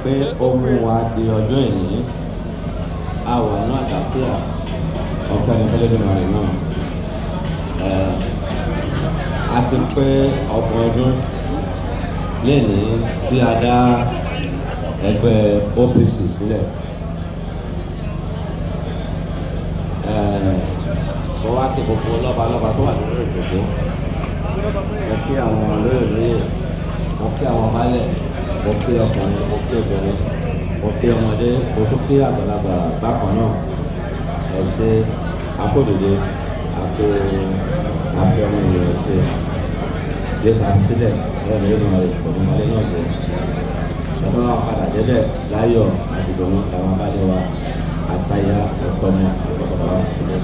pé ó mú wa di ọjọ́ ìní àwọ̀ náà àlàáfíà ọ̀pẹ́ ní fẹ́lẹ́dùmarè náà. A ti pé ọgbọ̀n ọdún lénìí bí a dá ẹgbẹ́ OPC sílẹ̀. Mo wá kí gbogbo lọ́balọ́ba tó wà lórí ìdòdó, mo kí àwọn olóyè lóyè, mo kí àwọn baálẹ̀, mo kí ọkùnrin, mo kí obìnrin, mo kí ọmọdé, mo tún kí àgbàlagbà bákan náà. Ẹ ṣe akódìdé àpò àfi ọmọ ènìyàn ṣe lè ta sílẹ̀ ẹ̀rọ ìrìnà rẹ̀ kò ní malé náà jẹ́. Ẹ̀tọ́ wa padà débẹ̀ láyọ̀ àdìgbòmọ́ làwọn abálẹ̀ wa àtàyà àtọmọ àgbàkọ̀tà wa sílẹ̀.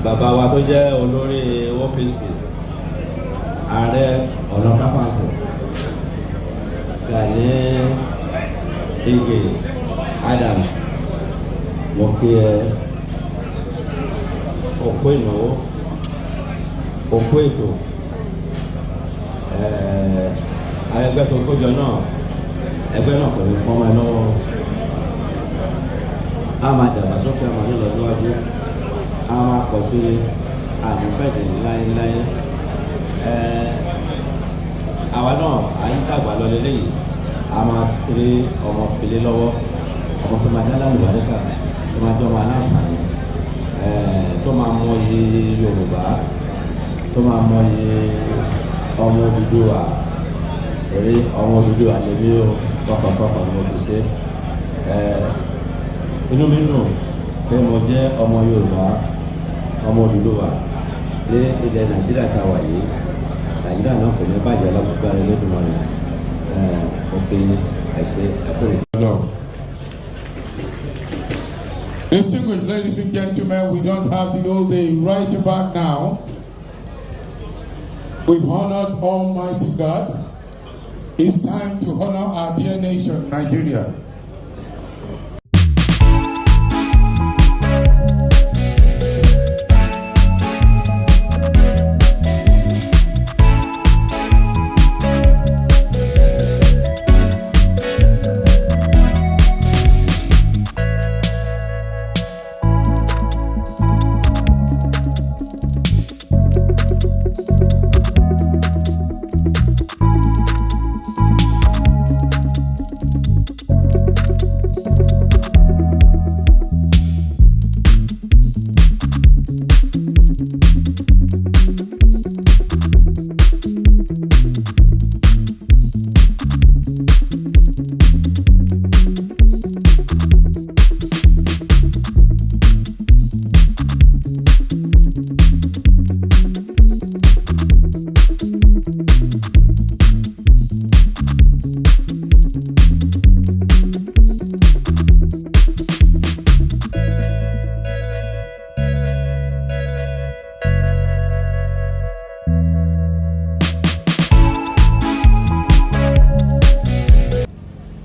Bàbá wa tó jẹ́ olórí OPC Ààrẹ Ọ̀nà Kakanfo Gani Adams, mo kí ẹ òpó ìnáwó òpó ètò ẹgbẹ́ tó kójọ náà, ẹgbẹ́ náà kò ní pọ́n mọ́ ẹ lọ́wọ́. A máa dàgbàsókè, a máa ní lọ síwájú, a máa pọ̀ sí àyùbẹ̀dẹ̀ ní láéláé. Àwa náà à ń dàgbà lọ lélẹ́yìí, a máa fi ọmọ fìlé lọ́wọ́, ọmọ tó máa jẹ́ alálùbáríkà, tó máa jọ́ máa láǹfààní, tó máa mọ iye Yorùbá, tó máa mọ iye ọmọ Odùduwà, torí ọmọ Odùduwà lè mí o tọkàntọkàn ni mo fi ṣe. Inú mi dùn pé mo jẹ́ ọmọ Yorùbá, ọmọ Odùduwà ní ilẹ̀ Nàìjíríà tá a wà yìí. Nàìjíríà náà kò ní bàjẹ́ lágbára Olódùmarè. Òkè ẹ̀ṣẹ̀ ẹ̀kọ́. Distinguished ladies and gentlemen, we don't have the whole day right back now. We've honored Almighty God. It's time to honor our dear nation, Nigeria.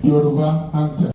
Yoruba anthem.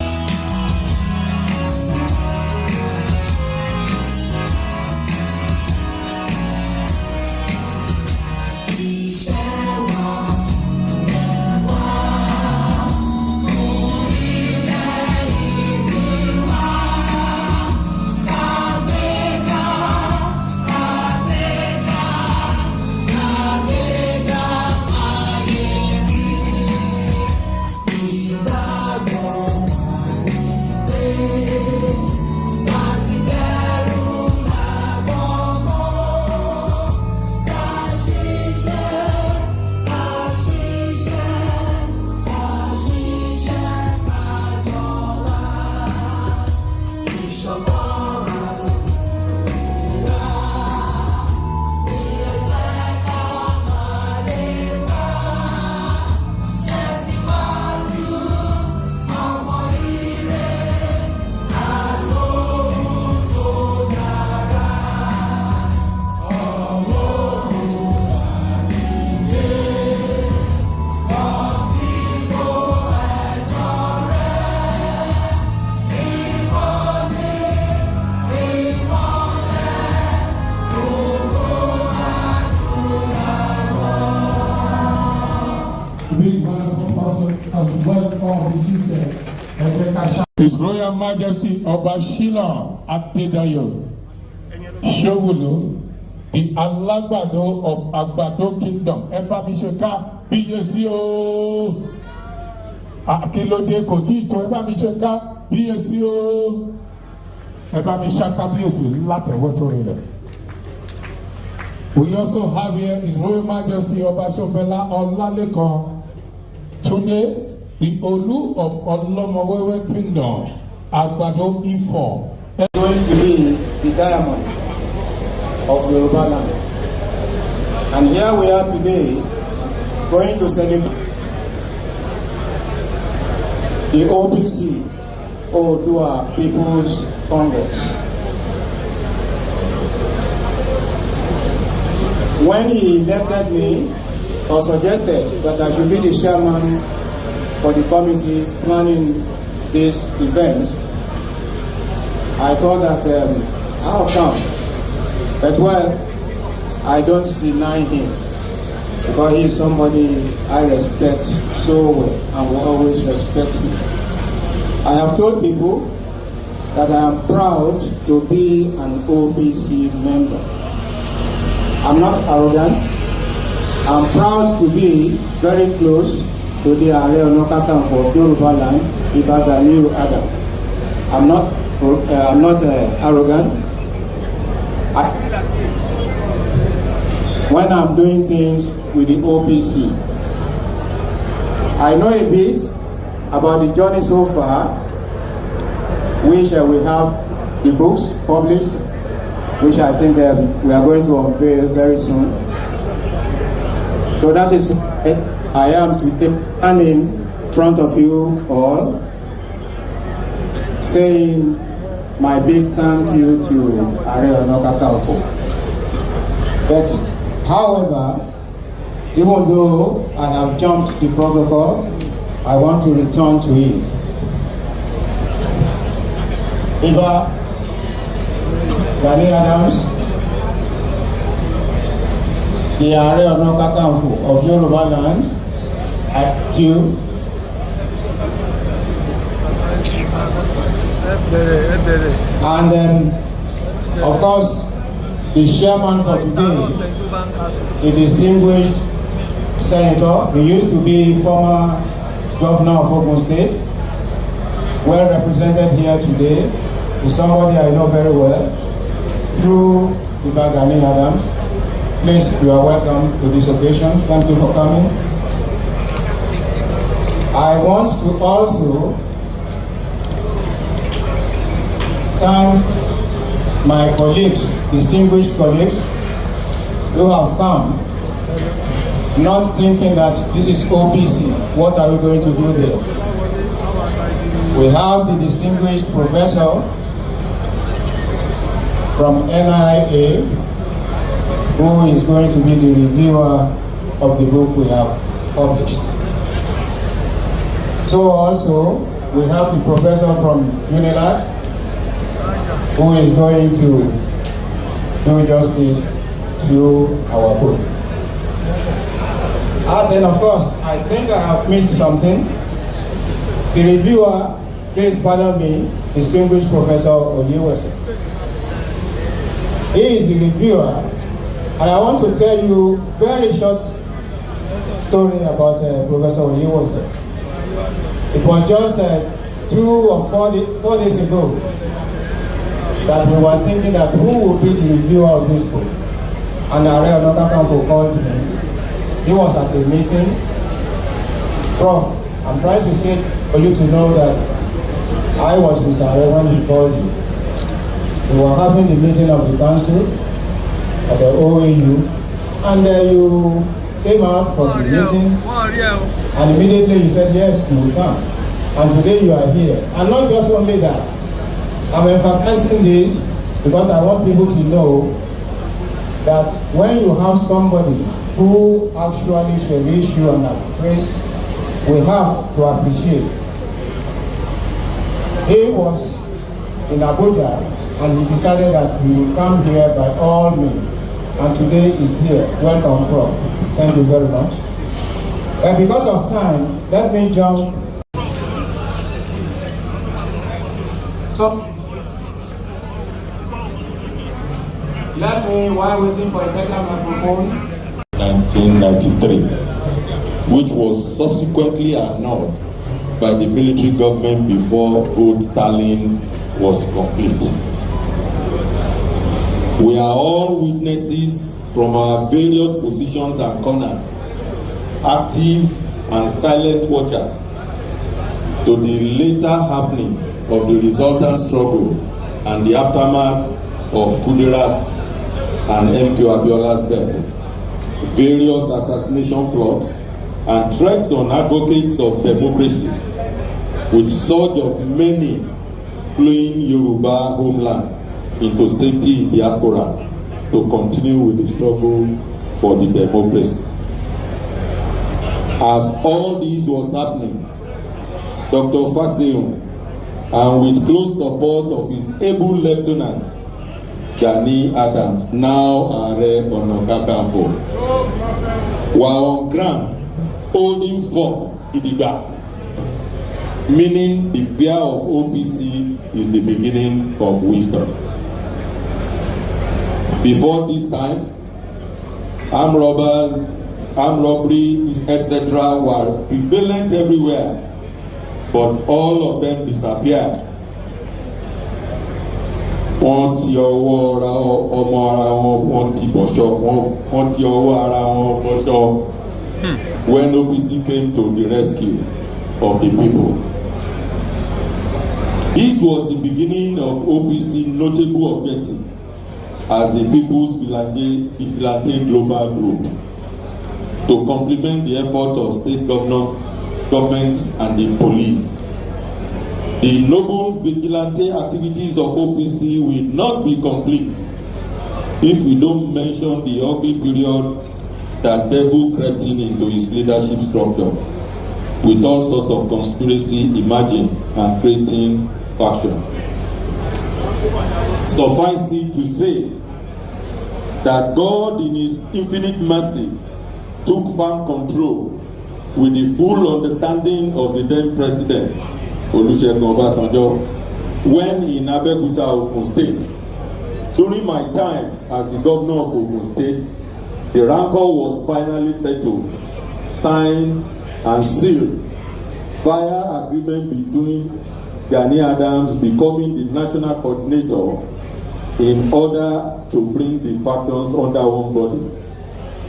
His Royal Majesty Ọba Shina Adedayo Showulu, the Alagbado of Agbado Kingdom. Ẹ bá mi ṣe kábíyèsí o. Akílódé kò tí ì tó, ẹ bá mi ṣe kábíyèsí o. Ẹ bá mi ṣe kábíyèsí látẹ̀wọ́ tó rí rẹ̀. We also have here His Royal Majesty Ọba Ṣọfẹlá Ọlálékan Túndé, the Olu of Olomowewe Kingdom, Agbado Ifọ̀. Going to be the diamond of Yoruba land. And here we are today going to celebrate the OPC, Odua People's Congress. When he elected me or suggested that I should be the chairman for the committee planning these events, I thought that how come? But well, I don't deny him because he is somebody I respect so well and will always respect me. I have told people that I am proud to be an OPC member. I'm not arrogant. I'm proud to be very close to the Aare Ona Kakanfo of Yoruba land, Gani Adam. I'm not arrogant. When I'm doing things with the OPC, I know a bit about the journey so far, which we have the books published, which I think we are going to unveil very soon. So that is why I am today standing in front of you all, saying my big thank you to Aare Ona Kakanfo. But however, even though I have jumped the protocol, I want to return to it. Iba, Gani Adams, the Aare Ona Kakanfo of Yoruba land, I do. And then, of course, the chairman for today, a distinguished senator. He used to be former governor of Ogun State, well represented here today. He's somebody I know very well through Iba Gani Adams. Please, you are welcome to this occasion. Thank you for coming. I want to also thank my colleagues, distinguished colleagues, who have come, not thinking that this is OPC. What are we going to do there? We have the distinguished professor from NIA, who is going to be the reviewer of the book we have published. So also, we have the professor from UNILAG, who is going to do justice to our book. And then, of course, I think I have missed something. The reviewer, please pardon me, distinguished Professor Oyewese. He is the reviewer, and I want to tell you a very short story about Professor Oyewese. It was just 2 or 4 days ago that we were thinking that who would be the reviewer of this book. And Aare Ona Kakanfo called me. He was at a meeting. Prof, I'm trying to say for you to know that I was with Aare when he called you. We were having the meeting of the council at the OAU, and you came out from the meeting, and immediately you said, yes, you will come. And today you are here. And not just only that, I'm emphasizing this because I want people to know that when you have somebody who actually cherish you and appraise, we have to appreciate. He was in Abuja and he decided that he will come here by all means. And today is here. Welcome, Prof. Thank you very much. Because of time, let me jump. So, let me, while waiting for a better microphone. 1993, which was subsequently annulled by the military government before vote tallying was complete. We are all witnesses from our various positions and corners, active and silent watchers, to the later happenings of the resultant struggle and the aftermath of Kudirat and MK Abiola's death, various assassination plots, and threats on advocates of democracy, with surge of many fleeing Yoruba homeland into safety in diaspora to continue with the struggle for the democracy. As all this was happening, Dr. Faseun, and with close support of his able lieutenant, Gani Adams, now Aare Ona Kakanfo, were on ground holding forth Idiga, meaning the fear of OPC is the beginning of wisdom. Before this time, armed robbers, armed robbery, etc. were prevalent everywhere, but all of them disappeared. Wọ́n ti ọwọ́ ara ọmọ ara wọn, wọ́n ti bọ̀ṣọ́, wọ́n ti ọwọ́ ara wọn bọ̀ṣọ́. When OPC came to the rescue of the people. This was the beginning of OPC notable objective as the People's Vigilante Global Group, to complement the effort of state governments and the police. The noble vigilante activities of OPC will not be complete if we don't mention the ugly period that devil crept into his leadership structure, with all sorts of conspiracy emerging and creating faction. Suffice it to say that God in his infinite mercy took firm control with the full understanding of the then president, Olusegun Obasanjo, when in Abeokuta, Ogun State. During my time as the governor of Ogun State, the rancor was finally settled, signed and sealed via agreement between Gani Adams becoming the national coordinator in order to bring the factions under one body,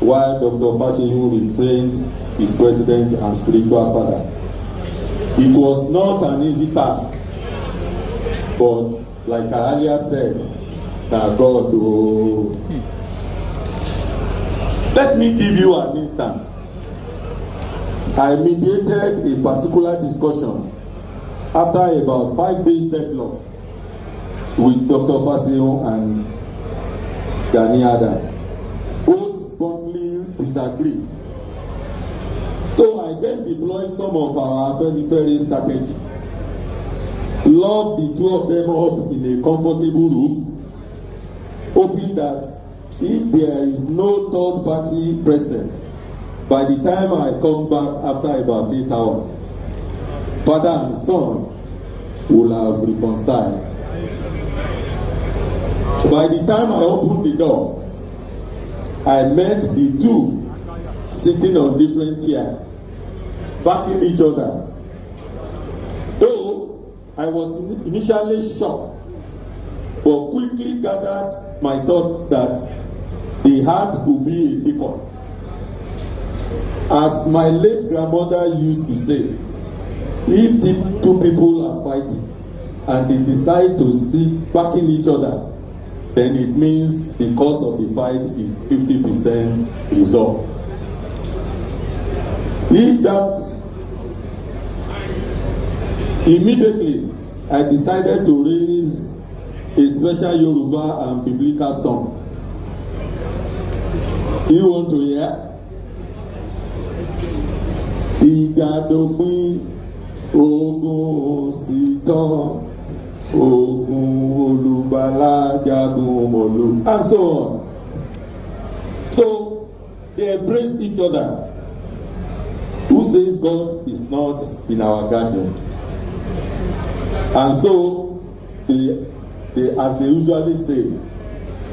while Dr. Faseun remains his president and spiritual father. It was not an easy task, but like I earlier said, now God, oh. Let me give you an instance. I mediated a particular discussion after about 5 days deadlock with Dr. Faseun and Gani Adams. Both bluntly disagreed. So I then deployed some of our very strategy, locked the two of them up in a comfortable room, hoping that if there is no third party present, by the time I come back after about 8 hours, father and son will have reconciled. By the time I opened the door, I met the two sitting on different chairs, backing each other. Though I was initially shocked, but quickly gathered my thoughts that the heart could be a beacon. As my late grandmother used to say, if the two people are fighting and they decide to sit backing each other, then it means the cost of the fight is 50% resolved. If that, immediately I decided to raise a special Yoruba and biblical song. You want to hear? Ìjà dópin, ogun sì tán, ogun olùgbàlà jagun mọ̀lú, and so on. So they embraced each other. Who says God is not in our garden? And so as they usually say,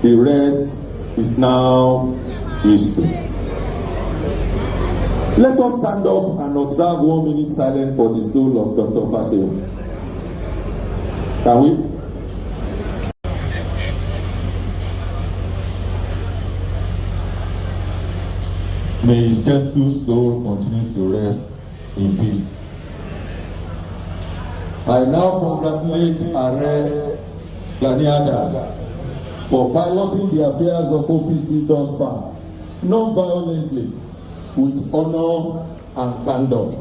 the rest is now history. Let us stand up and observe 1 minute silence for the soul of Dr. Fasehun. Can we? May his gentle soul continue to rest in peace. I now congratulate Aare Gani for piloting the affairs of OPC thus far, non-violently, with honor and candor.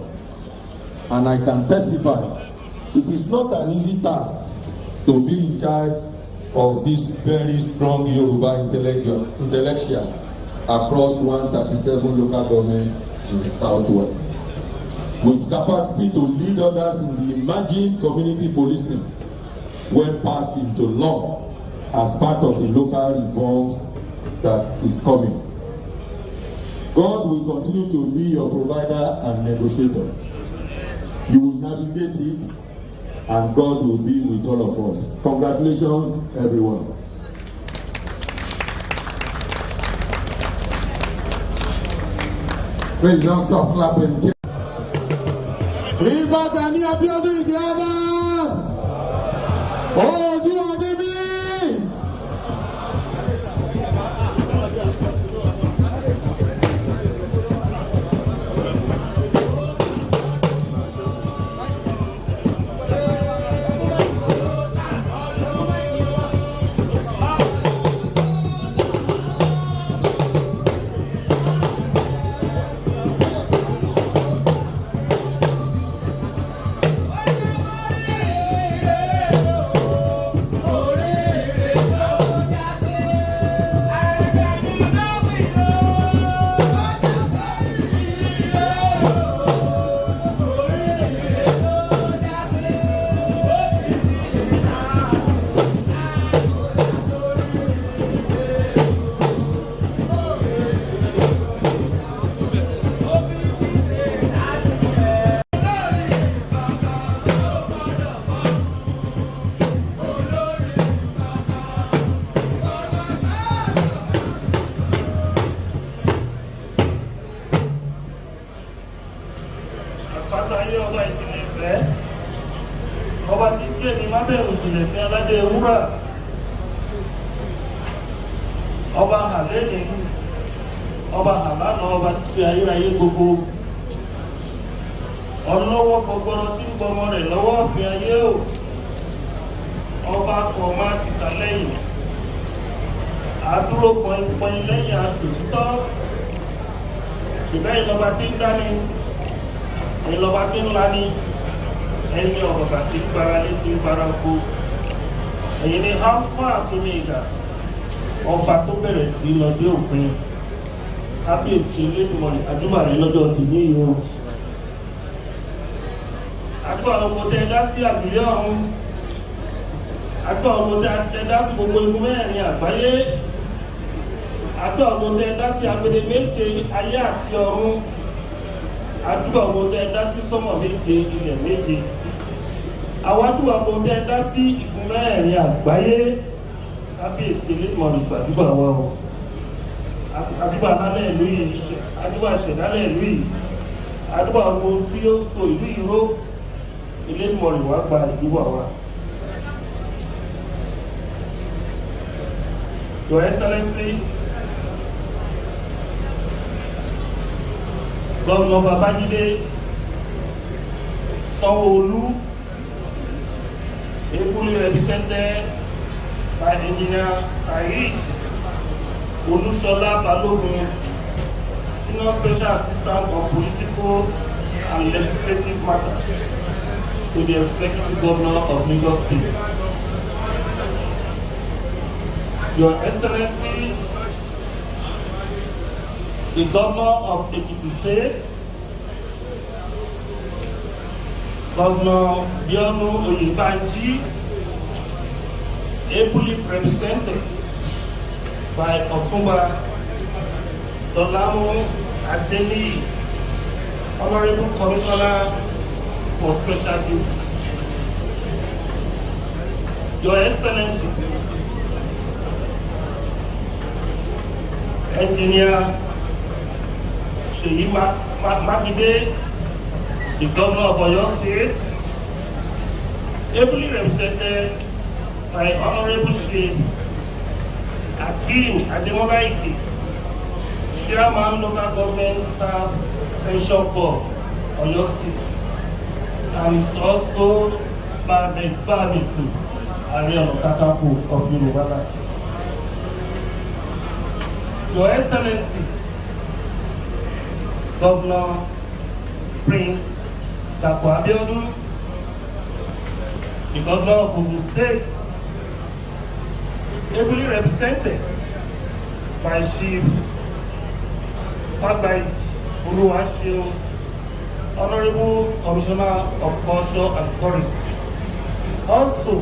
And I can testify, it is not an easy task to be in charge of this very strong Yoruba intellectual across 137 local governments in the Southwest, with capacity to lead others in the emerging community policing when passed into law as part of the local reforms that is coming. God will continue to be your provider and negotiator. You will navigate it, and God will be with all of us. Congratulations, everyone. Please don't stop clapping. Iba Gani Abiodun Idiada. Odu Ademi. Ọba ti gbé ní mábẹ́rù ìjìnlẹ̀ ní aládé ewúrà, ọba àlẹ́ni, ọba àlánà, ọba ti gbé ayérayé gbogbo, ọlọ́wọ́ gbọgbọrọ tí ń gbọmọ rẹ̀ lọ́wọ́ ọ̀fìn ayé o, ọba kọ̀ máa ti tà lẹ́yìn, àdúró pọ̀npọ̀n lẹ́yìn aṣòtítọ́, ṣùgbọ́n ìlọba tí ń dání, ìlọba tí ń lani, ẹni ọ̀bàbà tí ń gbára lé tí ń gbára kó, èyí ni alpha àti omega, ọba tó bẹ̀rẹ̀ sí lọ́jọ́ òpin, kábíyèsí Elédùmarè adúbàrẹ̀ lọ́jọ́ tì ní ìrún. Àdúrà ọmọ tẹ dá sí àgbélé ọ̀run, àdúrà ọmọ tẹ dá sí gbogbo igun mẹ́rin àgbáyé, àdúrà ọmọ tẹ dá sí agbede méje ayé àti ọ̀run, àdúrà ọmọ tẹ dá sí sọ́mọ̀ méje ilẹ̀ méje, àwọn àdúrà ọmọ tẹ dá sí igun mẹ́rin àgbáyé, kábíyèsí Elédùmarè gbàdúrà wa o. Àdúrà lálẹ́ ìlú yìí, àdúrà ṣẹ̀dálẹ̀ ìlú yìí, àdúrà ọmọ tí ó so ìlú yìí ró, Elédùmarè wá gba ìdíwà wa. Your Excellency, Governor Babajide Sanwo-Olu, ably represented by Engineer Tarid Olusola Balogun, Senior Special Assistant on Political and Legislative Matters to the Executive Governor of Lagos State. Your Excellency, the Governor of Ekiti State, Governor Biodun Oyebanji, ably represented by Otumba Dolamu Adeli, Honorable Commissioner for Special Duty. Your Excellency, Engineer Seyi Makinde, the Governor of Oyo State, ably represented by Honorable Chief Akin Ademola Ike, Chairman Local Government Staff Pension Board, Oyo State, and also Barbecue, Aare Ona Kakanfo of Yoruba. Your Excellency, Governor Prince Dapo Abiodun, the Governor of Ogun State, ably represented by Chief Fagbai Oluwaseun, Honorable Commissioner of Culture and Tourism. Also,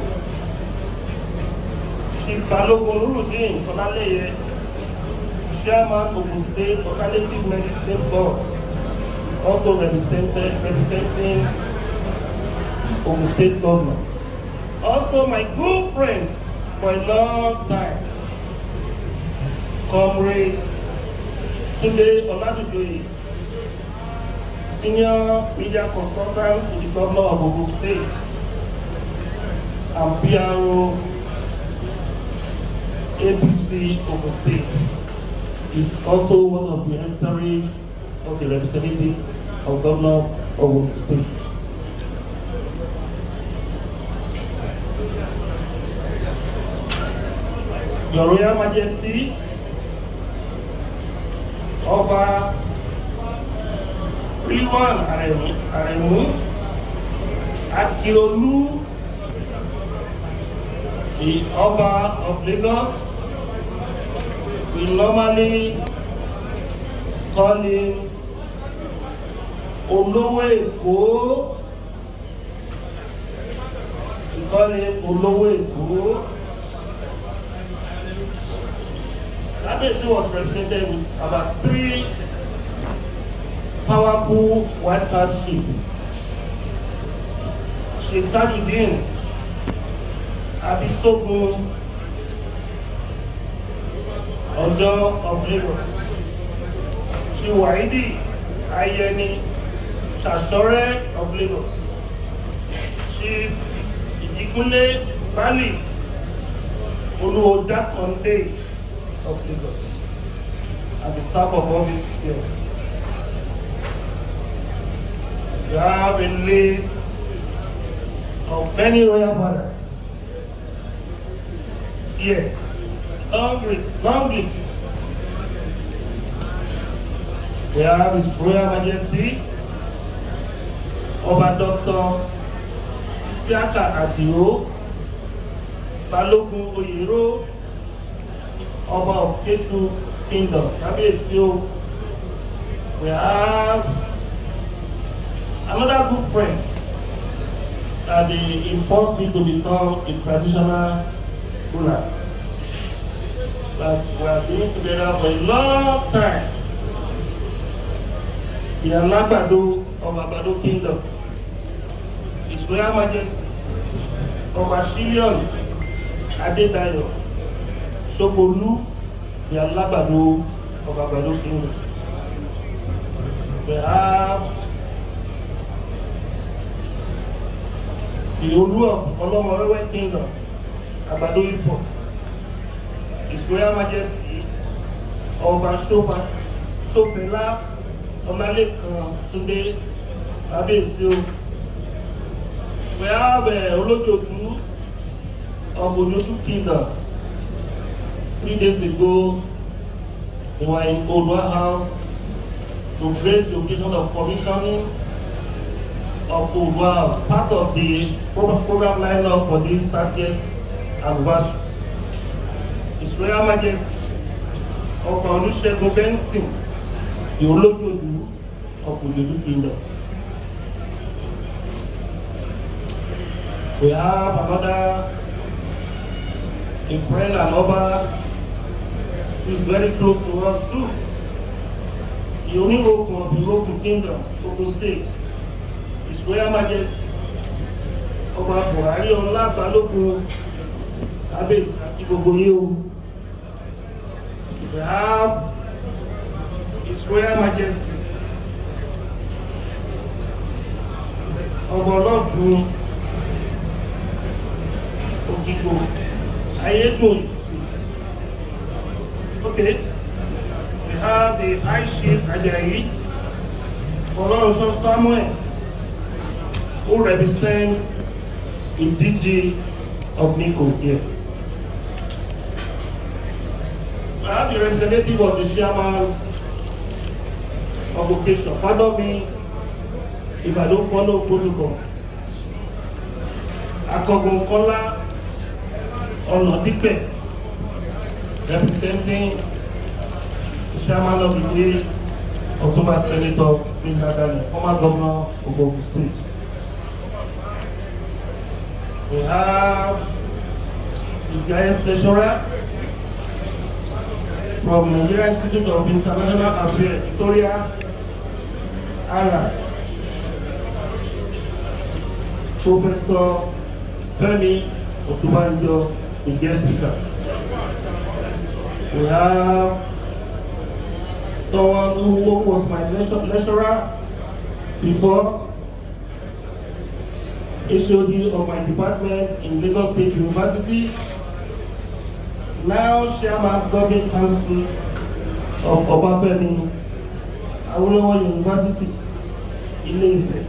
Chief Balogun Nurudeen Olaleye, Chairman Ogun State Palliative Medicine Board, also representing Ogun State Governor. Also, my good friend for a long time, Comrade Tunde Oladujoye, Senior Media Consultant to the Governor of Ogun State, and PRO OPC Ogun State, is also one of the entourage of the representative of Governor of Ogun State. Your Royal Majesty, Oba Rilwan Aremu Akiolu, the Oba of Lagos, we normally call him Olowo Eko. We call him Olowo Eko. That was represented with about 3 powerful white cap ships. Sheikh Tajuddin Abisogun Ojo of Lagos, Chief Waidi Ayeni Sasore of Lagos, Chief Idikunle Bali Oluodakonde of Lagos, and the staff of office here. We have a list of many royal fathers here. Long list. We have His Royal Majesty Oba Dr. Isiaka Adio Balogun Oyero, Oba of Ketu Kingdom. We have another good friend that they enforced me to become a traditional ruler. That we have been together for a long time. The Alagbado of Agbado Kingdom, His Royal Majesty Oba Shilion Adedayo Sobolu, the Alagbado of Agbado Kingdom. We have the Olu of Olomorewe Kingdom, Agbado Ifo, His Royal Majesty Oba Sofela Omalekan Tunde Abesio. We have Olojoju of Ojoju Kingdom. 3 days ago, we were in Odwa House to grace the occasion of commissioning of Odwa House, part of the program lineup for this 30th anniversary. His Royal Majesty Oba Olusegun Benson, the Olojoju of Ojoju Kingdom. We have another a friend and Oba who is very close to us too. The Oniroku of Iroku Kingdom, Ogun State, His Royal Majesty Oba Buhari Ola Balogun Abes Iboboyo. We have His Royal Majesty Obolofun Ogigo Ayedun. Okay. We have the High Chief Ajayi Olorunso Samuel, who represents the DG of Nico here. I have the representative of the chairman of occasion. Pardon me if I don't follow protocol. Akogun Kola Onodipe, representing the chairman of the day, October Senator Gani, former governor of Ogun State. We have the guest lecturer from Nigeria Institute of International Affairs, Victoria, Aare, Professor Gani Otubanjo, the guest speaker. We have someone who was my lecturer before, HOD of my department in Lagos State University, now Chairman Governing Council of Obafemi Awolowo University, Ile-Ife,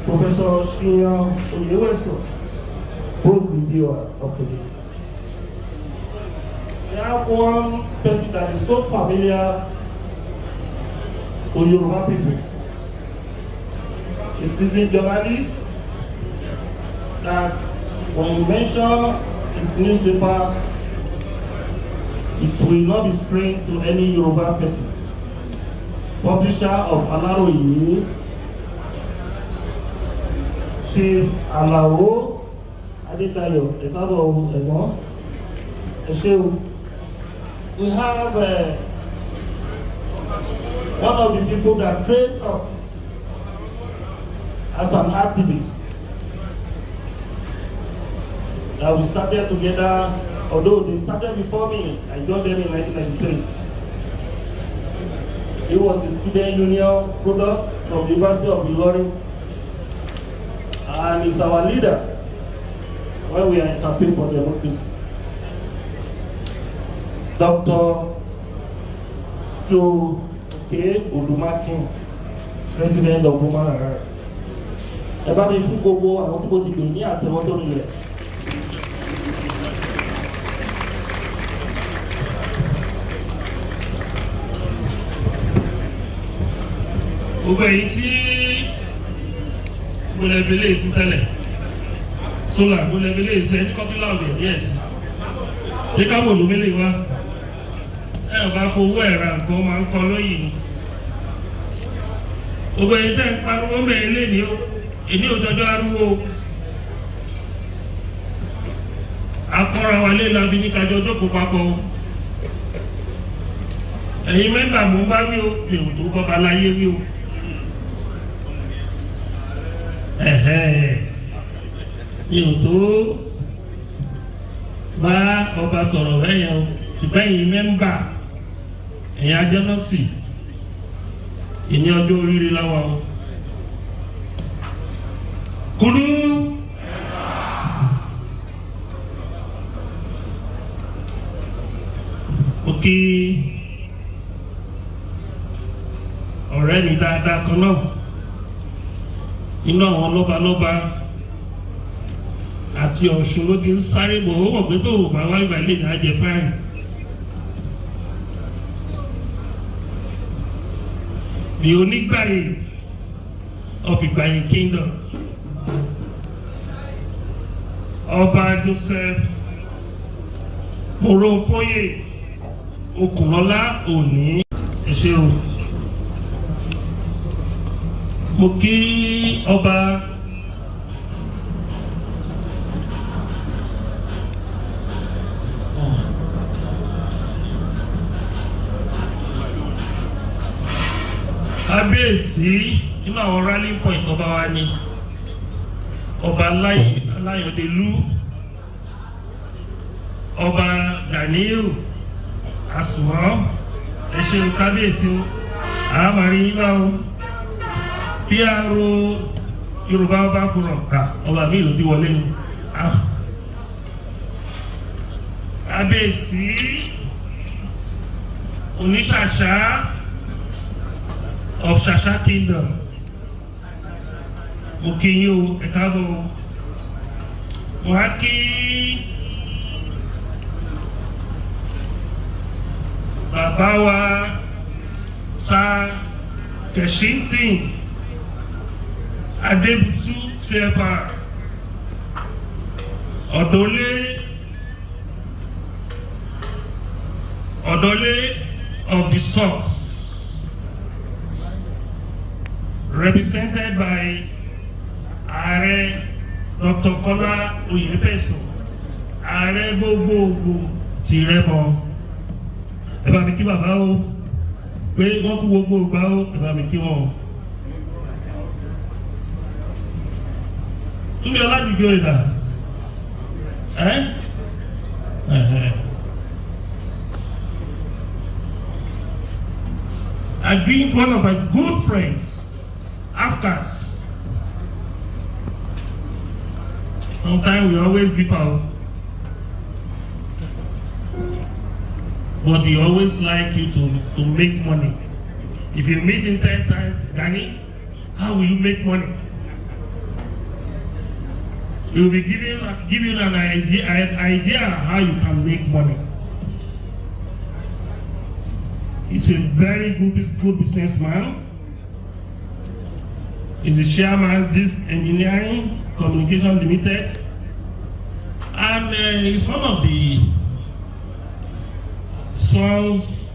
Professor Shinya Oyeweso, both reviewer of today. We have one person that is so familiar to Yoruba people. He's a journalist that when you mention his newspaper, it will not be strange to any Yoruba person. Publisher of Alaroye, Chief Alao Adetayo, Ekabo Egbon, Eshewu. We have one of the people that trained up as an activist. That we started together, although they started before me. I joined them in 1993. He was the student union product from the University of Ilorin, and he's our leader when we are in campaign for democracy. Dr. Joe K. Odumakin, President of Human Rights. Ẹ bá mi fún gbogbo àwọn tí mo ti gbè ní àtẹ̀wọ́ tó nílẹ̀. Gbogbo èyí tí mo lè fi lè fún tẹ́lẹ̀, sólà mo lè fi lè ṣe ní kọ́tún láwùjọ díẹ̀ sí. Ṣé ká wò ló mélé wá? Ẹ bá fowó ẹ̀rà nǹkan máa ń kọ lóyìn. Gbogbo èyí tẹ́ ń pariwo bẹ́ẹ̀ lé ní o. Èmi ò jọjọ́ arúgbó. Akọ́ra wa lé labi ní kájọ jókòó papọ̀. Ẹ̀yin mẹ́ta mò ń bá wí o, mi ò tó bọ́ba láyé wí o. Mi ò tó bá ọba sọ̀rọ̀ bẹ́yẹn o, ṣùgbọ́n ẹ̀yin mẹ́mbà, ẹ̀yin ajẹ́nọ́sì, ìní ọjọ́ oríire láwa o. Kudu òkè ọ̀rẹ́ mi dáadáa kan náà nínú àwọn lọ́balọ́ba àti Ọ̀ṣun ló ti ń sáré bọ̀ ó wọ̀ pé tó o bá wá ìgbà lè ní ajẹ́ fáìn. The Onígbàyè of Ìgbàyè Kingdom, Ọba Joseph Moronfoye Okunlọ́lá Òní. Ẹ ṣé o. Mo kí ọba kábíyèsí nínú àwọn rallying point ọba wa ni ọba Aláyọ̀délú ọba Gani àsùnwọ̀n ẹ̀ṣẹ̀ kábíyèsí àmàrí yíbá o PRO Yorùbá ọba fúnra ọba mi ìlú ti wọlé ni kábíyèsí oníṣàṣà of Ṣàṣà Kingdom mo kí yín o ẹ káàbọ̀ mo á kí bàbá wa Sir Kẹ̀síntìn Adébùtú CFR Ọ̀dọ́lé of the South, represented by Aare Dr. Kola Oyefeso, Aare gbogbogbò ti Rẹ́mọ. Ẹ bá mi kí bàbá o pé wọ́n kú gbogbo ìgbà o, ẹ bá mi kí wọn o. Túnbí Ọlájùgbé ìdá I've been one of my good friends, Afghans. Sometimes we always differ, but they always like you to make money. If you meet him 10 times, Gani, how will you make money? He will be giving an idea how you can make money. He's a very good businessman. He's the chairman of this Engineering Communication Limited, and he's one of the sons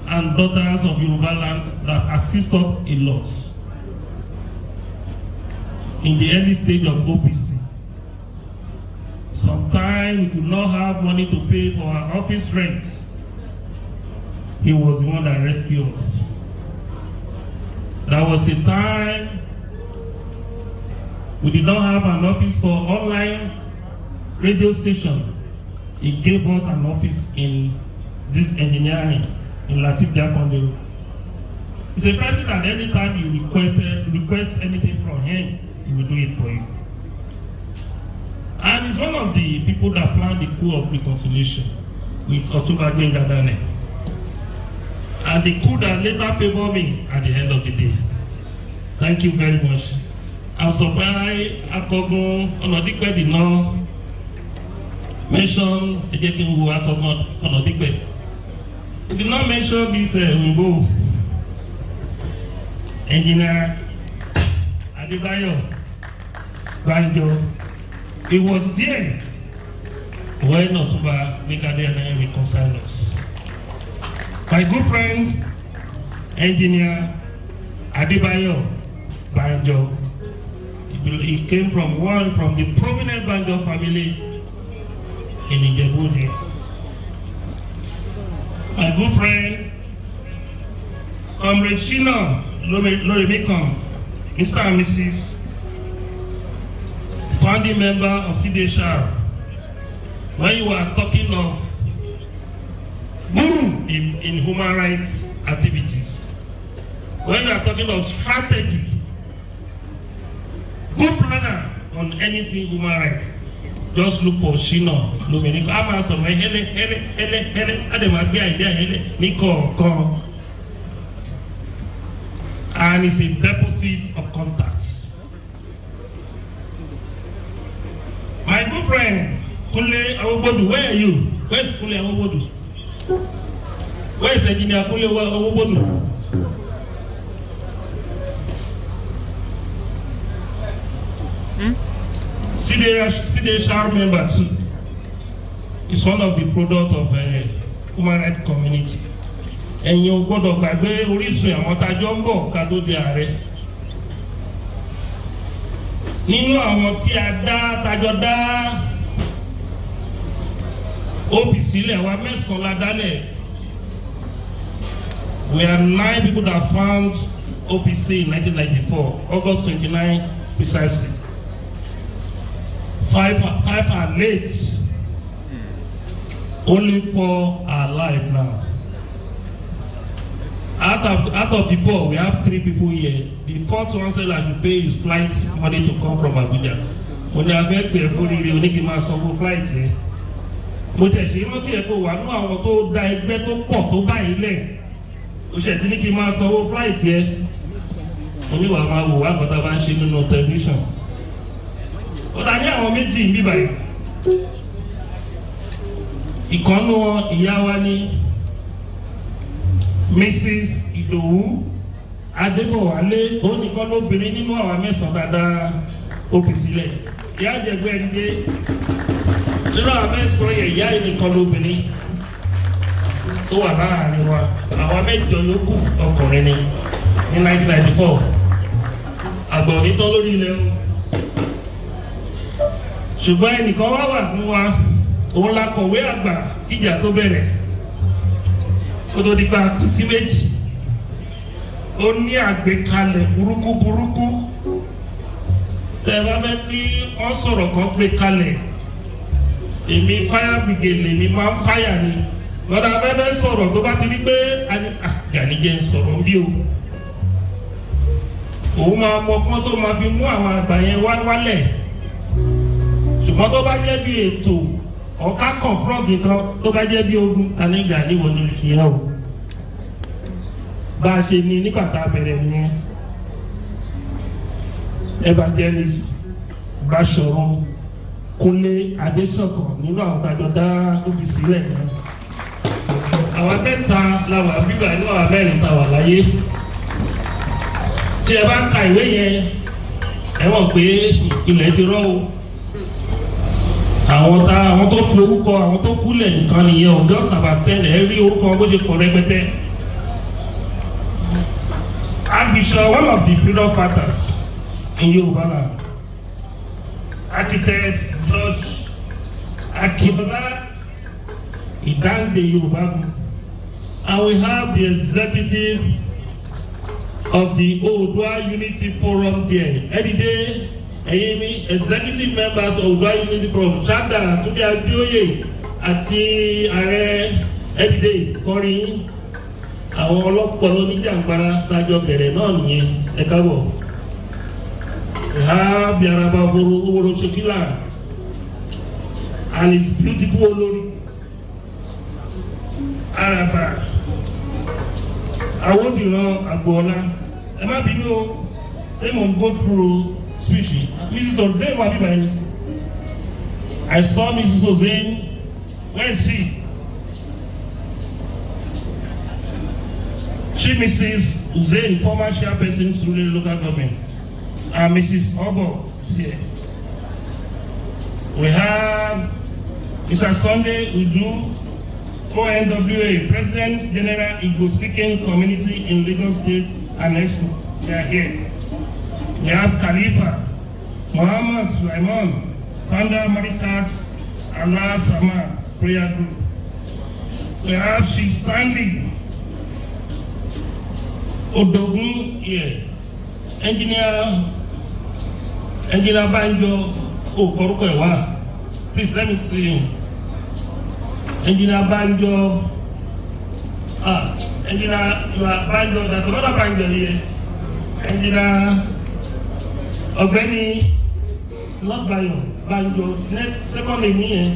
and daughters of Yoruba land that assist us a lot in the early stage of OPC. Sometimes we could not have money to pay for our office rent. He was the one that rescued us. There was a time we did not have an office for online radio station. He gave us an office in this engineering in Latif Diakondo. He's a person that anytime you request anything from him, he will do it for you. And he's one of the people that planned the coup of reconciliation with Otunba Gbengadane. And the coup that later favored me at the end of the day. Thank you very much. I'm surprised Akogun Onodikpe did not mention Ejekinwu Akogun Onodikpe. He did not mention this Wimbo Engineer Adebayo Banjo. He was there when Otunba Gbengadane reconciled us. My good friend, Engineer Adebayo Banjo. He came from the prominent Banjo family in Ijebu. My good friend, Comrade Shina Loremikan, Mr. and Mrs. founding member of CDSR. When you are talking of guru in human rights activities, when you are talking of strategy, good planner on anything human rights, just look for Shina Lomenikan. I'm also my and it's a deposit of contacts. My good friend Kunle Awobodu, where are you? Where's Kunle Awobodu? Where is Engineer Kunle Awobodu? CDSR member too. It's one of the product of human rights community. Ẹ̀yin ò gbọ́dọ̀ gbàgbé orísun àwọn tájọ́ ń bọ̀ ká tó di ààrẹ. Nínú àwọn tí a dá tájọ́ dá OPC lẹ̀ wá mẹ́sàn-án la dálẹ̀. We are 9 people that found OPC in 1994, August 29 precisely. 5 are late. Only 4 are alive now. Out of the 4, we have 3 people here. The 4th one said I should pay his flight money to come from Abuja. When I have paid for the Onikima Sobo flight here. Mo tẹ̀sí rántí ẹ̀ pé wà nú àwọn tó da ẹgbẹ́ tó pọ̀ tó báyìí lẹ̀. Ó ṣe tí ní kí n máa sanwó flight yẹn. Oníwà máa wò wá nǹkan bá ń ṣe nínú tẹlifíṣàn. Ó dà ní àwọn méjì ń bí báyìí. Ìkànnù wọn ìyá wa ní Mrs. Idowu Adébọ̀wálé òun nìkan lóbìnrin nínú àwọn mẹ́sàn-án dáadáa OPC lẹ̀. Ìyá àjẹgbẹ́ ẹni dé. Nínú àwọn mẹ́sàn-án yẹn ìyá ẹnìkan lóbìnrin tó wà láàrin wa. Àwọn mẹ́jọ yòókù ọkùnrin ni ní 1994. Àgbà onítọ́ lórí ilẹ̀ o. Ṣùgbọ́n ẹnìkan wà fún wa. Òun la kọ̀wé àgbà kíjà tó bẹ̀rẹ̀. Ó tó di pa kù sí méjì. Ó ní àgbékalẹ̀ burúkú. Ẹ bá fẹ́ kí wọ́n sọ̀rọ̀ kan gbé kalẹ̀. Èmi fire brigade lèmi máa ń fire ni. Lọ́dà fẹ́fẹ́ sọ̀rọ̀ tó bá ti rí pé Gani jẹ́ sọ̀rọ̀ bí o. Òun máa mọ kán tó máa fi mú àwọn àgbà yẹn wálẹ̀. Ṣùgbọ́n tó bá jẹ́ bí ètò ọ̀ká confront nǹkan tó bá jẹ́ bí ogun àní Gani wọ́n ní ìṣe ẹ̀ o. Bá a ṣe ní nígbà tá a bẹ̀rẹ̀ ní evangelist Báṣọ̀run Kúnlé Adéṣọ̀kan nínú àwọn tajọ dá OPC sílẹ̀ yẹn. Àwọn mẹ́ta làwọn bíbá inú àwọn mẹ́rin ta wà láyé. Tí ẹ bá ka ìwé yẹn ẹ mọ̀ pé ilẹ̀ ti rọ́ o. Àwọn tó fi orúkọ àwọn tó kúlẹ̀ nìkan nìyẹn o. Just about 10 ẹ rí orúkọ bó ṣe kọ rẹpẹtẹ. Archbishop, one of the freedom fighters in Yoruba land. Architect George Akinola Idande Yoruba. And we have the executive of the Oodua Unity Forum there. Edide Eyemi, executive members of Oodua Unity Forum, Chada Tunde Abioye àti Ààrẹ Edide Kọrin. Àwọn ọlọ́pọ̀lọ́ oníjàǹgbara tájọ bẹ̀rẹ̀ náà nìyẹn ẹ káàbọ̀. Biaraba Oworo Shekila and his beautiful Olori Araba Awodiran Agboola. Ẹ má bínú o, ẹ mọ̀ go through switch. Mrs. Ozein wà bíbá ẹni. I saw Mrs. Ozein. Where is she? She Mrs. Ozein, former chairperson of Surulere local government. And Mrs. Obo here. We have Mr. Sunday Uju, ONWA, President General Igbo speaking community in Lagos State and Expo. They are here. We have Khalifa, Muhammad Sulaiman, founder Marikat Allah Sama prayer group. We have Chief Stanley Odogun here. Engineer Banjo, Koruko Ewa. Please let me see him. Engineer Banjo. Engineer Banjo, there's another Banjo here. Engineer Gani, not Banjo. Next, second name here.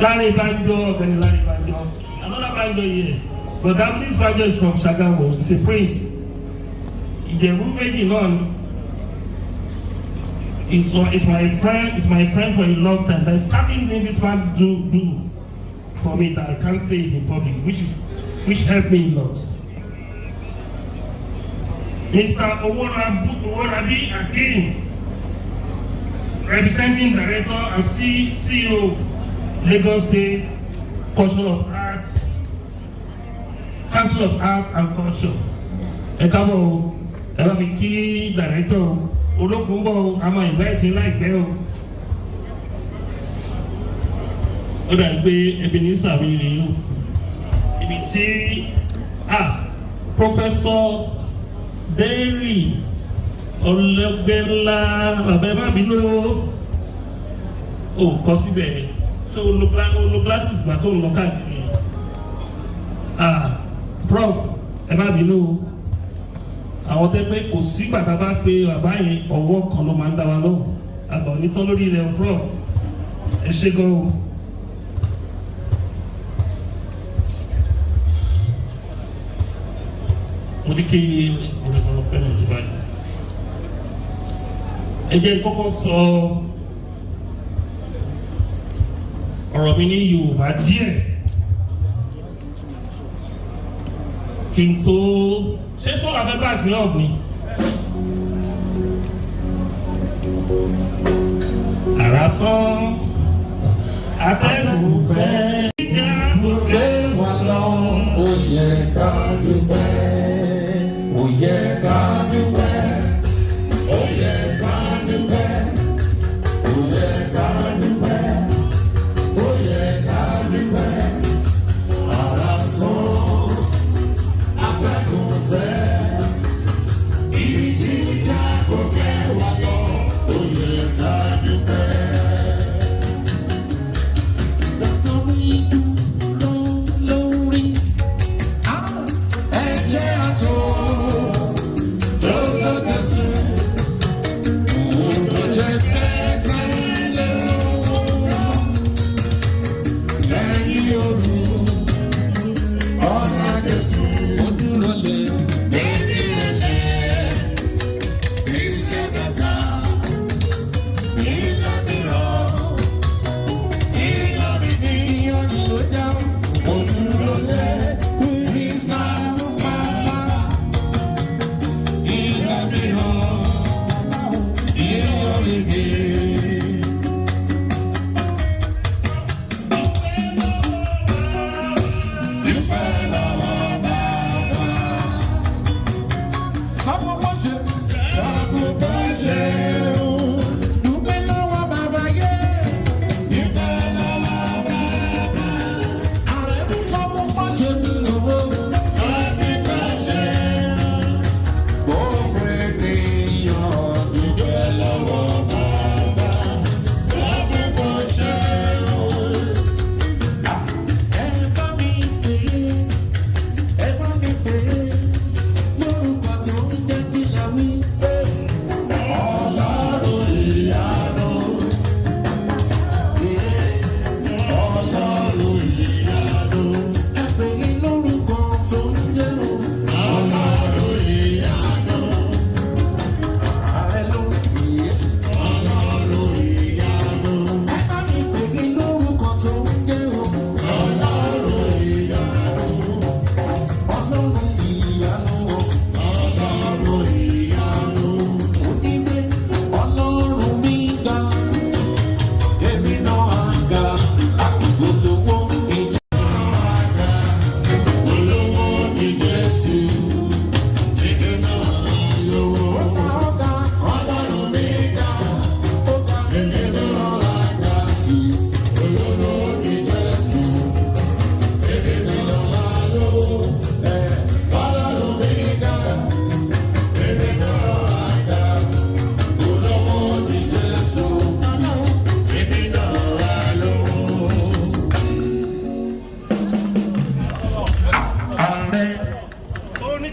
Larry Banjo, Gani Larry Banjo. Another Banjo here. But that this Banjo is from Shagamu. It's a prince. The movement on is my friend for a long time. There's certain things this man do for me that I can't say it in public, which helped me a lot. Mr. Oworabi Akin, representing director and CEO Lagos State Council of Art and Culture. Ekabo. Ẹ̀rọ mi kí dàrẹ́tọ̀ olókùn bọ̀ àmọ́ ìgbà ẹ̀tì láìpẹ́ o. Ó dà gbé ẹbí ní sàmì rèé o. Ibi tí Professor Derry ọlọ́gbẹ́lá bàbá ẹ má bínú o kọ síbẹ̀ olùgbàdùn ìgbà tó ń lọ káàkiri. Prof ẹ má bínú àwọn tẹ́ pé kò sí gbàtà bá pé bàbá yẹn ọwọ́ kan ló máa ń dá wa lọ́wọ́ àgbà onítọ́ lórí ilẹ̀ Prof ẹ ṣe gan o. Mo ní kí olùkọ́ pẹ́ẹ́nù tó báyìí. Ẹ jẹ́ kọ́kọ́ sọ ọ̀rọ̀ mi ní Yorùbá díẹ̀ kí n tó ṣé sọ́la fẹ́ bá gbé ọ̀gbìn. Àràfán atẹ́gùn fẹ́ ìgbà gbogbo wà lọ. Ó yẹ ká dúpẹ́, ó yẹ ká dúpẹ́, ó yẹ ká dúpẹ́, ó yẹ ká dúpẹ́, ó yẹ ká dúpẹ́. Àràsán atẹ́gùn fẹ́, ìjì jà kò kẹ́ wa lọ. Ó yẹ ká dúpẹ́.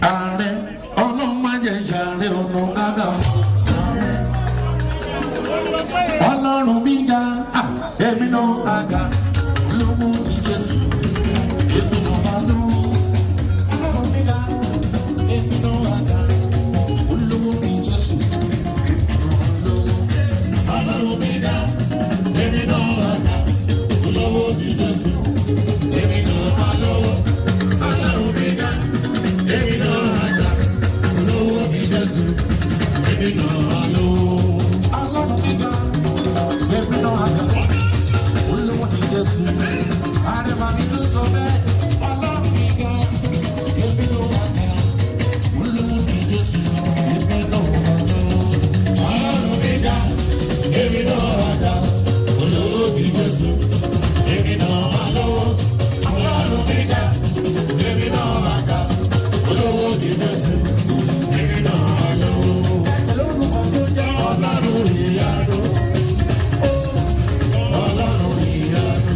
Aare Ona Kakanfo. Ọlọ́run mi ga, èmi náà ga, olówó ni Jésù, èmi náà máa lówó. Ọlọ́run mi ga, èmi náà ga, olówó ni Jésù, èmi náà máa lówó. Ọlọ́run mi ga, èmi náà ga, olówó ni Jésù, èmi náà máa lówó. Ọlọ́run mi ga, èmi náà ga, olówó ni Jésù, èmi náà máa lówó. Ọlọ́run mi ga. Èmi náà àgbà, olówó ni Jésù, àrẹ̀mà mi ló sọ bẹ́ẹ̀. Ọlọ́run mi ga, èmi náà àgbà, olówó ni Jésù, èmi náà àgbà. Ọlọ́run mi ga, èmi náà àgbà, olówó ni Jésù, èmi náà àlọ́. Ọlọ́run mi ga, èmi náà àgbà, olówó ni Jésù, èmi náà àlọ́. Lórúkọ tó jẹ́ Ọlọ́run ìyanu. Ọlọ́run ìyanu.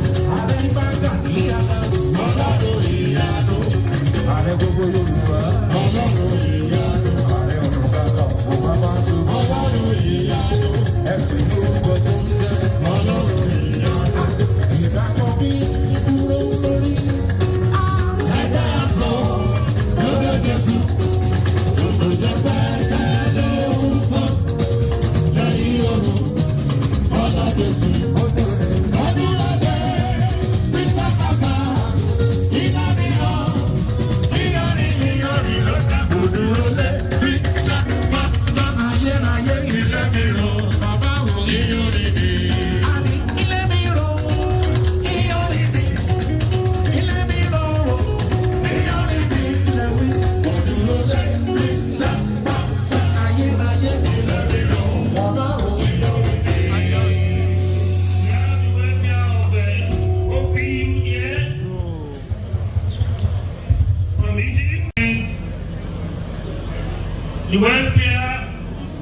the welfare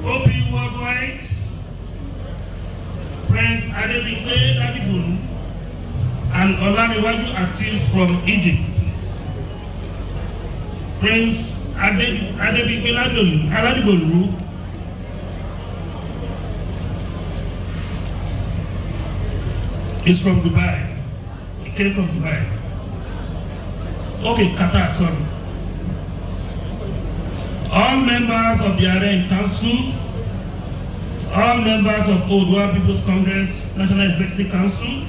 OP worldwide, Prince Adebimpe Ladigun and Olaniwaju Assis from Egypt. Prince Adebimpe Ladigun is from Dubai. He came from Dubai. Okay, Qatar, sorry. All members of the Aare Council, all members of Odua People's Congress National Executive Council,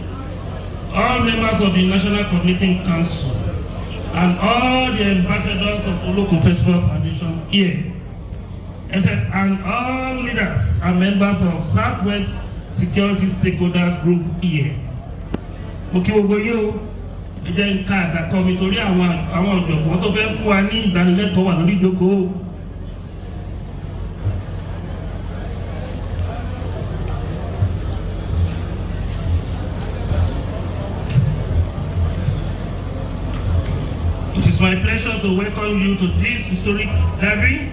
all members of the National Coordinating Council, and all the ambassadors of Olokun Festival Foundation here, and all leaders and members of Southwest Security Stakeholders Group here. Okay, we'll go you. Then card that come to the àwọn ọ̀jọ̀gbọ́n tó fẹ́ fún wa ní ìdánilẹ́kọ̀ọ́ wà lórí ìjókòó. It is my pleasure to welcome you to this historic gathering.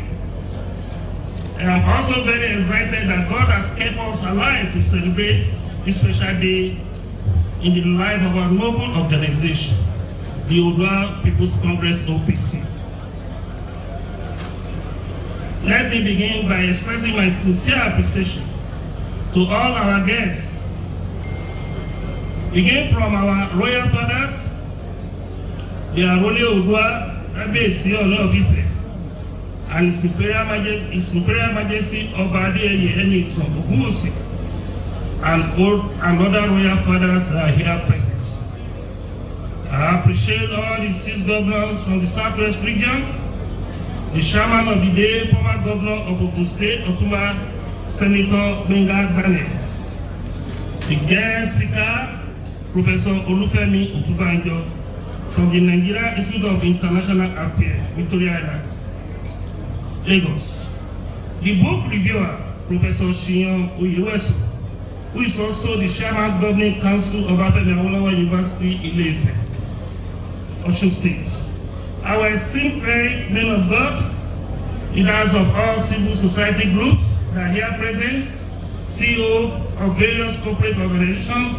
And I'm also very excited that God has kept us alive to celebrate this special day in the life of our noble organization, the Odua People's Congress OPC. Let me begin by expressing my sincere appreciation to all our guests, begin from our royal fathers, the Arole Odua Abesi of Ife, and His Imperial Majesty Oba Adeyeye Enitan Ogunwusi, and other royal fathers that are here present. I appreciate all the 6 governors from the Southwest region, the chairman of the day, former governor of Ogun State, Otumba Senator Gani, the guest speaker, Professor Olufemi Otubanjo, from the Nigeria Institute of International Affairs, Victoria Island, Lagos. The book reviewer, Professor Shion Oyeweso, who is also the Chairman Governing Council of Afeni Awolowo University, Ile-Ife, Osun State. Our esteemed men of God, leaders of all civil society groups that are here present, CEOs of various corporate organizations,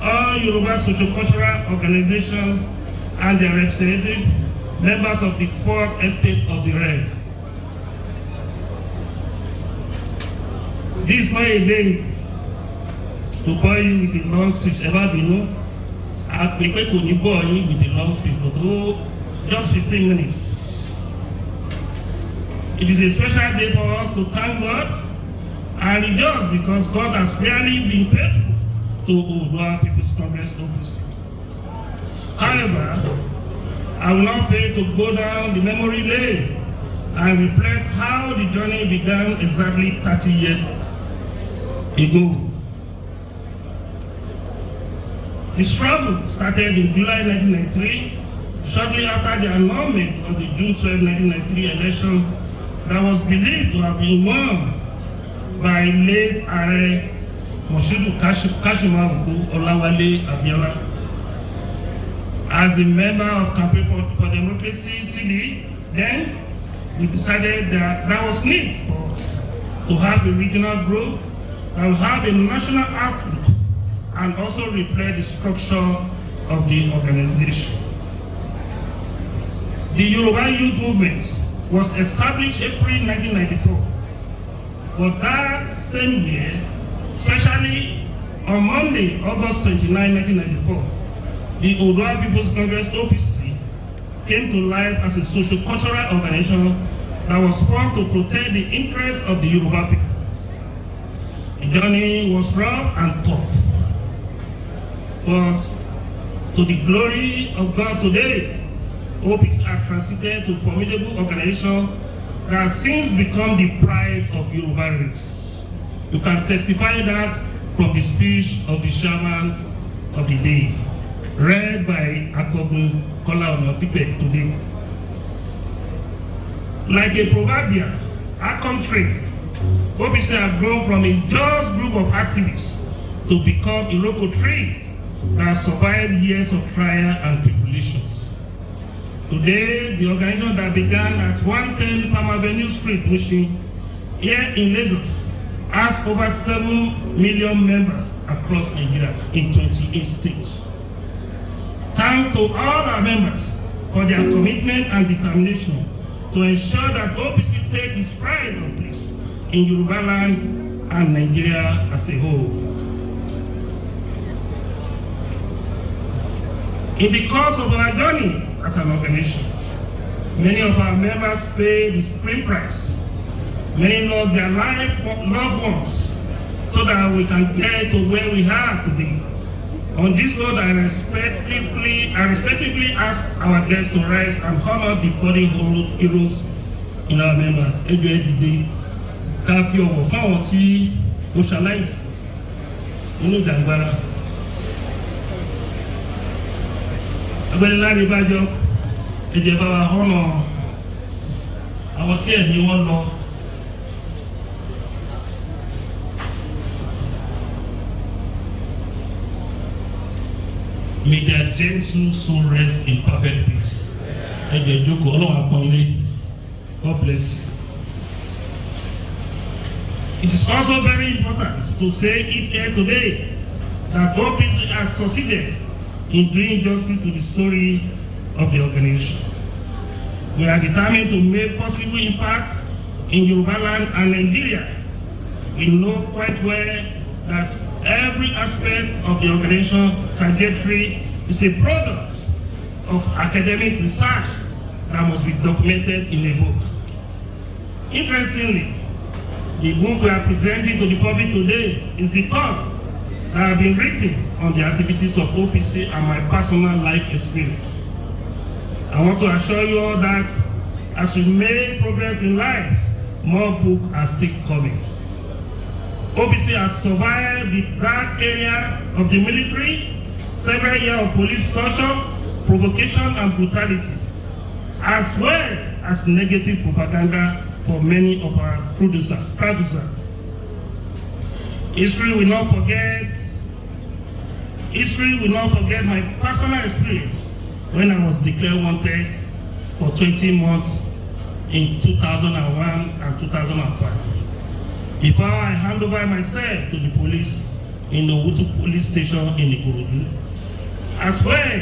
all Yoruba socio-cultural organizations, and their representatives, members of the 4th Estate of the Red. This is not a day to bore you with a long speech, ever be known. I prefer to bore you with a long speech, but just 15 minutes. It is a special day for us to thank God and rejoice because God has clearly been faithful to Odua People's Congress OPC. However, I will not fail to go down the memory lane and reflect how the journey began exactly 30 years ago. The struggle started in July 1993, shortly after the annulment of the June 12, 1993 election that was believed to have been won by late Aare Kashimawo Olawale Abiola. As a member of Campaign for Democracy, CD, then we decided that there was need for us to have a regional group that will have a national outlook and also reflect the structure of the organization. The Yoruba Youth Movement was established April 1994. But that same year, especially on Monday, August 29, 1994, the Odua People's Congress OPC came to life as a socio-cultural organization that was formed to protect the interests of the Yoruba people. The journey was rough and tough. But to the glory of God today, OPC has transited to a formidable organization that has since become the pride of Yoruba race. You can testify that from the speech of the chairman of the day, read by Akogun Kola Onapipe today. Like a proverbial outcome trait, OPC have grown from a just group of activists to become a local tree that survived years of trial and tribulations. Today, the organization that began at 110 Palm Avenue Street, Mushin, here in Lagos, has over 7 million members across Nigeria in 28 states. Thanks to all our members for their commitment and determination to ensure that OPC takes its pride of place in Yoruba land and Nigeria as a whole. In the course of our journey as an organization, many of our members paid the supreme price. Many lost their loved ones so that we can get to where we are today. On this note, I respectively ask our guests to rise and honor the fallen heroes in our members. Ká fi ọ̀wọ̀ fáwọn tí ó ṣaláìsí nínú ìjàngbara. Ọ̀gbẹ́ni Láre Bájọ́, ẹ jẹ́ bá wa honor àwọn tí ẹ̀mí wọn lọ. May their gentle soul rest in perfect peace. Ẹ jẹ́ jókòó, Ọlọ́run á pọ́n ilé. God bless you. It is also very important to say it here today that OPC has succeeded in doing justice to the story of the organization. We are determined to make possible impact in Yoruba land and Nigeria. We know quite well that every aspect of the organization trajectory is a product of academic research that must be documented in a book. Interestingly, the book we are presenting to the public today is the thought that have been written on the activities of OPC and my personal life experience. I want to assure you all that as we make progress in life, more books are still coming. OPC has survived the dark area of the military, several years of police torture, provocation and brutality, as well as negative propaganda for many of our producers. History will not forget my personal experience when I was declared wanted for 20 months in 2001 and 2005. Before I hand over myself to the police in the Wutu police station in Ikorodu, as well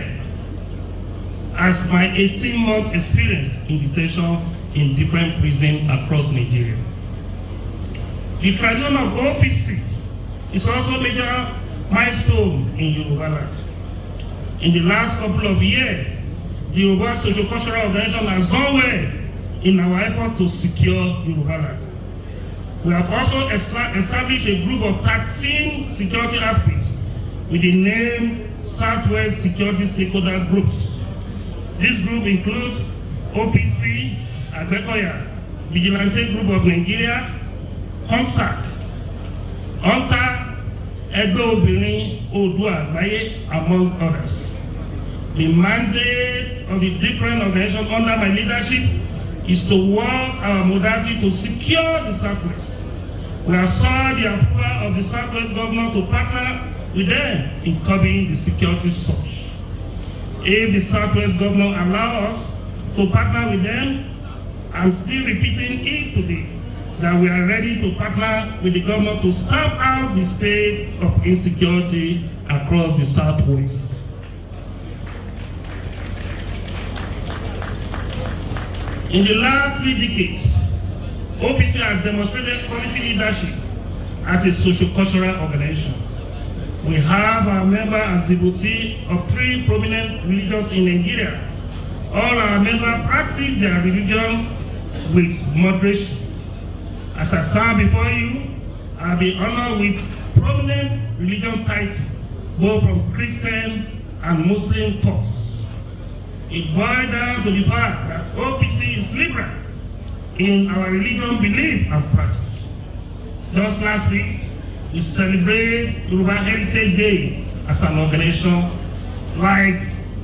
as my 18-month experience in detention in different prisons across Nigeria. The creation of OPC is also a major milestone in Yoruba land. In the last couple of years, the Yoruba socio-cultural organization has done well in our effort to secure Yoruba land. We have also established a group of 13 security outfits with the name Southwest Security Stakeholder Groups. This group includes OPC, Agbekoya, Vigilante Group of Nigeria, CONSAC, UNTA, Egbe Obìnrin Oòduà Àgbáyé, among others. The mandate of the different organizations under my leadership is to work our modality to secure the Southwest. We have sought the approval of the Southwest governor to partner with them in curbing the security surge. If the Southwest governor allows us to partner with them, I'm still repeating it today that we are ready to partner with the governor to stamp out the state of insecurity across the Southwest. In the last 3 decades, OPC has demonstrated quality leadership as a socio-cultural organization. We have our members as devotees of 3 prominent religions in Nigeria. All our members practice their religion with moderation. As I stand before you, I'll be honored with prominent religion titles, both from Christian and Muslim thoughts. It boils down to the fact that OPC is liberal in our religion belief and practice. Just last week, we celebrate Yoruba Heritage Day as an organization, like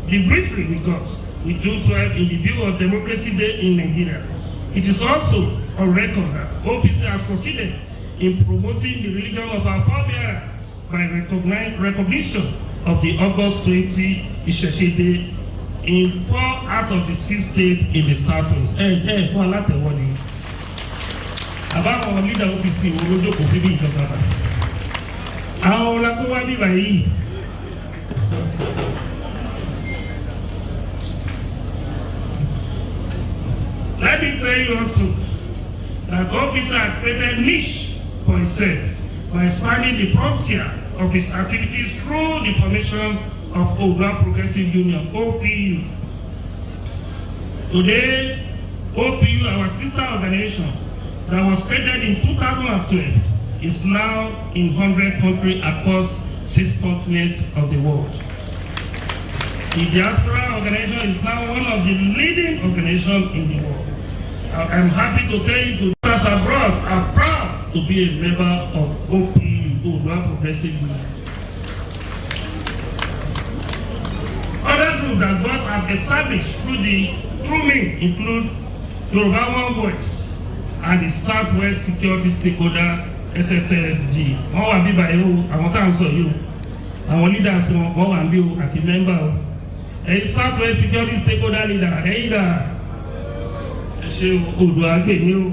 the victory we got with June 12 in the view of Democracy Day in Nigeria. It is also on record that OPC has succeeded in promoting the religion of our forebears by recognition of the August 20 Isheshe Day in 4 out of the 6 states in the southwest. Fún alátẹ̀wọ́lé. Àbáwọn leader OPC olójókòó síbí ìjọba bá. Àwọn ọlákówá bíbá yìí. Let me tell you also that OPC has created niche for itself by expanding the frontier of its activities through the formation of Odua Progressive Union, OPU. Today, OPU, our sister organization, that was created in 2012, is now in 100 countries across 6 continents of the world. The diaspora organization is now one of the leading organizations in the world. I'm happy to tell you that abroad are proud to be a member of OPU, Odua Progressive Union. Other groups that God have established through me include Yoruba One Voice and the Southwest Security Stakeholder SSSG. Wọ́n wà bíbá yìí o, àwọn tá à ń sọ yìí o, àwọn leaders wọ́n wà bí o àti member o. Ẹ̀yin Southwest Security Stakeholder leader, ẹ̀yin dà ẹ ṣe Odua gbè ní o.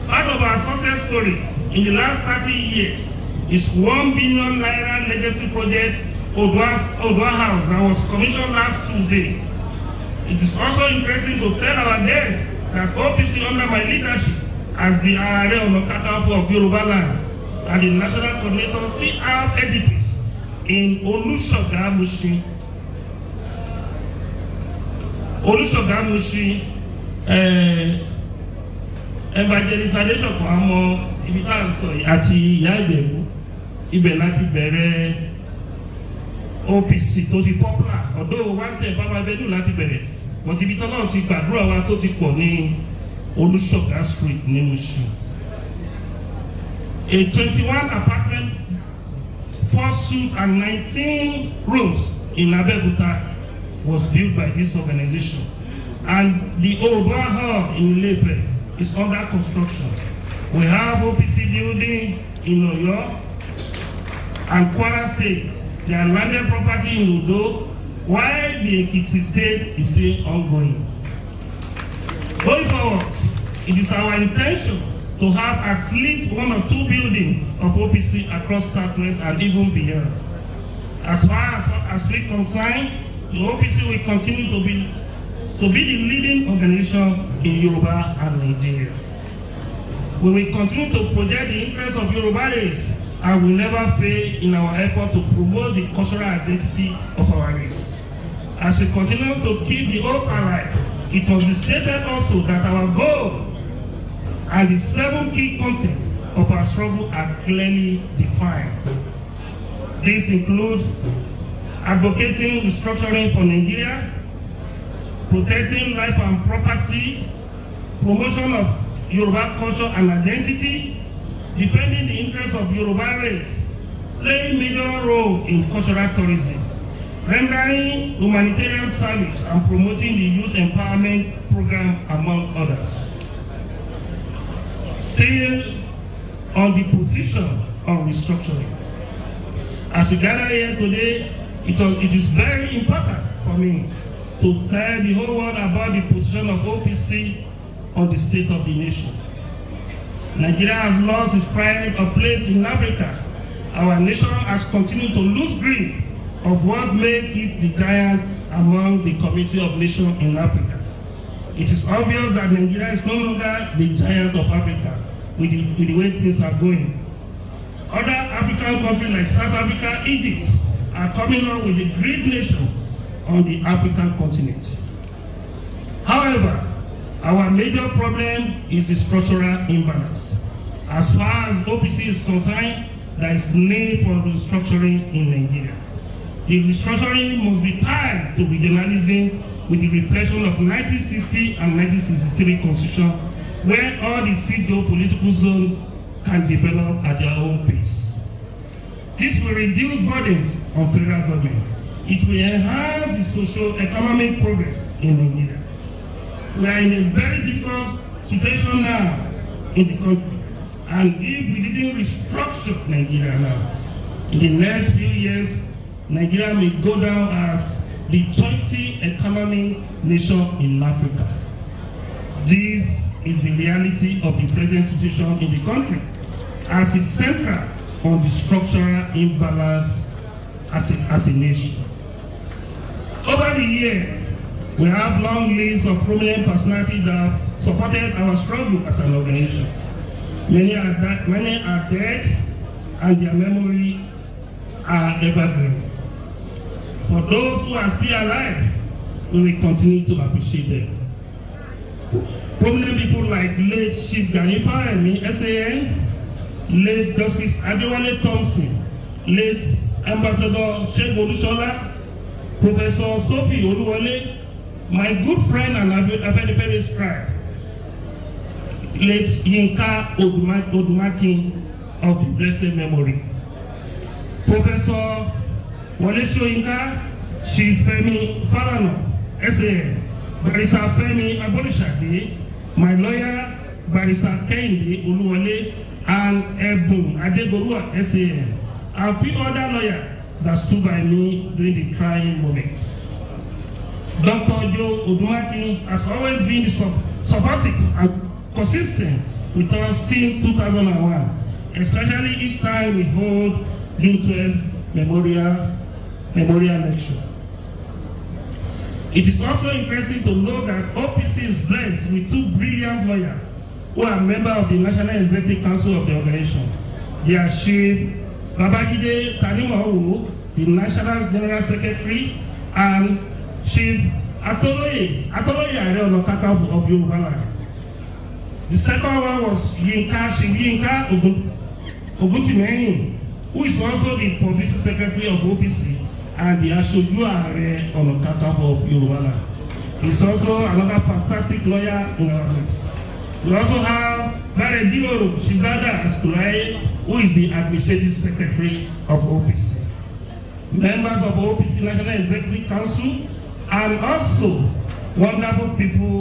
Part of our success story in the last 30 years is 1 billion naira legacy project Odua House that was commissioned last Tuesday. It is also interesting to tell our guests that OPC under my leadership as the Aare Ona Kakanfo of Yoruba land and the national coordinator still have edifice in Olusogamushi. Evangelization for àmọ́ ibi tá à ń sọ yìí àti ìyá ìgbẹ̀mú ibẹ̀ láti bẹ̀rẹ̀ OPC tó ti popular ọ̀dọ́ one ten bàbá abẹ́dùn láti bẹ̀rẹ̀ wọ́n ti ibi tán náà ti gbàdúrà wa tó ti pọ̀ ní Olúṣọ̀gá street ní Mushin. A 21 apartment 4 suites and 19 rooms in Abeokuta was built by this organization, and the Odua Hall in Ilefe is under construction. We have OPC building in Oyo and Kwara State. They are landed property in Udo, while the Ekiti State is still ongoing. Going forward, it is our intention to have at least 1 or 2 buildings of OPC across Southwest and even beyond. As far as we concern, the OPC will continue to be the leading organization in Yoruba and Nigeria. We will continue to project the interests of Yoruba race and will never fail in our effort to promote the cultural identity of our race. As we continue to keep the hope alive, it must be stated also that our goal and the 7 key contents of our struggle are clearly defined. These include advocating restructuring for Nigeria, protecting life and property, promotion of Yoruba culture and identity, defending the interests of Yoruba race, playing major role in cultural tourism, rendering humanitarian service and promoting the youth empowerment program, among others. Still on the position of restructuring. As we gather here today, it is very important for me to tell the whole world about the position of OPC on the state of the nation. Nigeria has lost its pride of place in Africa. Our nation has continued to lose grip of what makes it the giant among the community of nations in Africa. It is obvious that Nigeria is no longer the giant of Africa with the way things are going. Other African countries like South Africa, Egypt are coming up with a great nation on the African continent. However, our major problem is the structural imbalance. As far as OPC is concerned, there is need for restructuring in Nigeria. The restructuring must be tied to regionalism with the repression of 1960 and 1963 constitution, where all the 6 geopolitical zones can develop at their own pace. This will reduce burden on federal government. It will enhance the socio-economic progress in Nigeria. We are in a very difficult situation now in the country, and if we didn't restructure Nigeria now, in the next few years, Nigeria may go down as the 20th economic nation in Africa. This is the reality of the present situation in the country, as it's central on the structural imbalance as a nation. Over the year, we have long lists of prominent personalities that have supported our struggle as an organization. Many are dead, and their memory are evergreen. For those who are still alive, we will continue to appreciate them. Prominent people like late Chief Gani, SAN, late Justice Adewale Thompson, late Ambassador Sheikh Olushola, Professor Sophie Oluwole, my good friend and Afenifere scribe, late Yinka Odumaki of the blessed memory, Professor Wole Soyinka, Chief Femi Falana, SAN, Barrister Femi Abolishade, my lawyer, Barrister Kehinde Oluwole, and Ebun Adegorua, SAN, and few other lawyers that stood by me during the trying moments. Dr. Joe Odumaki has always been supportive and consistent with us since 2001, especially each time we hold June 12 memorial lecture. It is also impressive to know that OPC is blessed with two brilliant lawyers who are members of the National Executive Council of the organization. They are Chief Babajide Tanimawo, the National General Secretary, and Chief Atoloye Aare Ona Kakanfo of Yoruba Land. The second one was Chief Yinka Oguntimehin, who is also the Publicity Secretary of OPC and the Asoju Aare Ona Kakanfo of Yoruba Land. He is also another fantastic lawyer in our midst. We also have Barediro Shibada Askulaye, who is the Administrative Secretary of OPC. Members of OPC National Executive Council, and also wonderful people